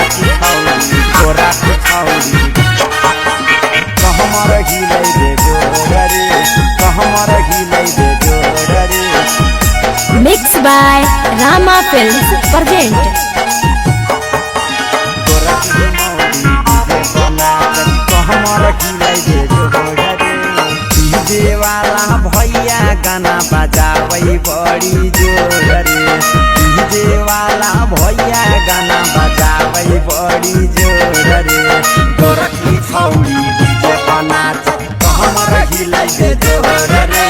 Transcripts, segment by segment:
गोरा की छौरी कहमर हिले रे गोरा रे कहमर हिले रे गोरा रे। Mixed by Rama Films present. गोरा की मौरी बना कहमर हिले रे गोरा रे। डीजे वाला भैया गाना बजावै बड़ी जोर रे। डीजे वाला भैया गाना बजावै बड़ी जोर रे। गोरा की छौरी डीजे बना कहमर हिले रे जोर रे।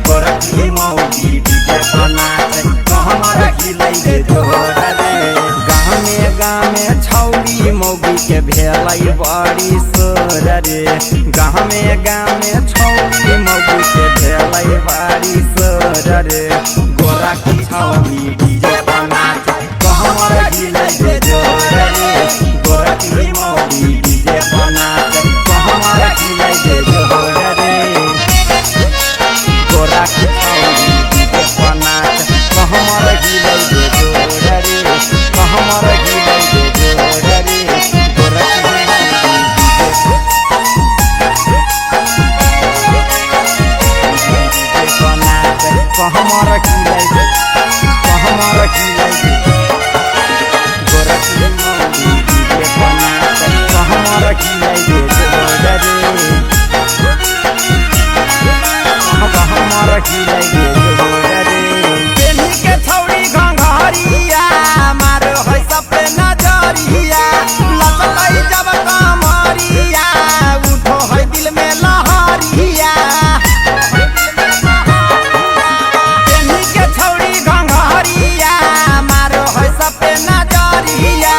गोरा की मौरी डीजे बना कहमर हिले रे जोर रे। गामे गामे छौरी मौगी के भेलै बड़ी सोर रे। गामे गामे छौरी मौगी के भेलै बड़ी सोर रे। गोरा की छौरी डीजे बना कहमर हिले रे जोर रे। गोरा की मौगी डीजे बना कहमर हिले रे जोर रे। गोरा की छौरी डीजे बना कहमर हिले रे जोर रे। कहमर हिले रे जोर रे। गोरा की कहमर हिले रे कहमर हिले रे। गोरा की मौगी डीजे बना कहमर हिले रे जोर रे। कहमर हिले रे जोर रे। पेन्ही के छौरी घंघरिया मारो है सब पे नजरिया। लचकै जब कमरिया उठो है दिल में लहरिया। पेन्ही के छौरी घंघरिया मारो है सब पे नजरिया।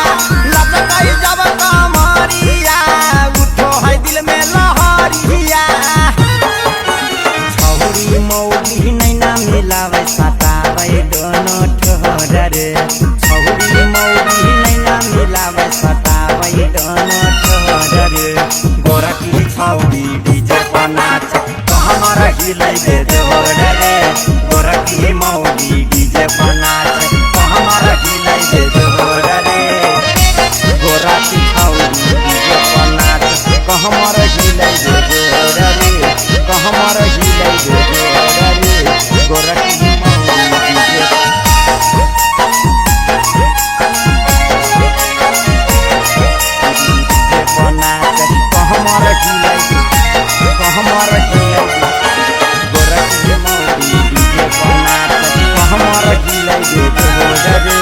लचकै जब कमरिया उठो है दिल में लहरिया। छौरी मौगी नैना मिलावे सतावे दोनों ठोर रे। छौरी मौगी नैना मिलावे सतावे दोनों ठोर रे। गोरा की छौरी डीजे बना कहमर हिले रे जोर रे। गोरा की मौगी डीजे बना कहमर हिले रे जोर रे। गोरा की छौरी डीजे बना कहमर हिले रे जोर रे। कहमर हिले रे जोर रे। गोरा की मौगी डीजे बना कहमर हिले रे कहमर हिले रे। गोरा की मौगी डीजे बना कहमर हिले रे जोर रे।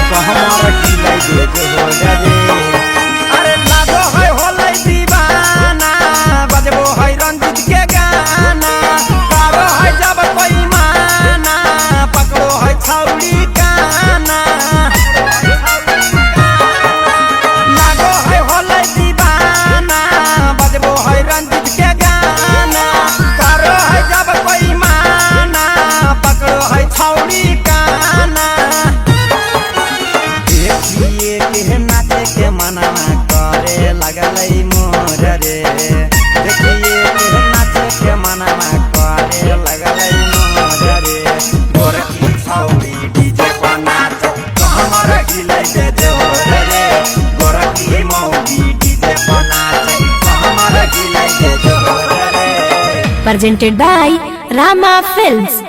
कहमर हिले रे जोर रे। अरे लागो है होलै दीवाना बजबो है रंजीत के गाना। कारो है जब कोई माना पकड़ो है छौरी काना। लागो है होलै दीवाना बजबो है रंजीत के गाना। कारो है जब कोई माना पकड़ो है छौरी काना। देखिए के नाचे के मना करे लगलै मोर रे। देखिए के नाचे के मना करे लगलै मोर रे। गोरा की छौरी डीजे बना कहमर हिले रे जोर रे। गोरा की मौगी डीजे बना कहमर हिले रे जोर रे। Presented by Rama Films.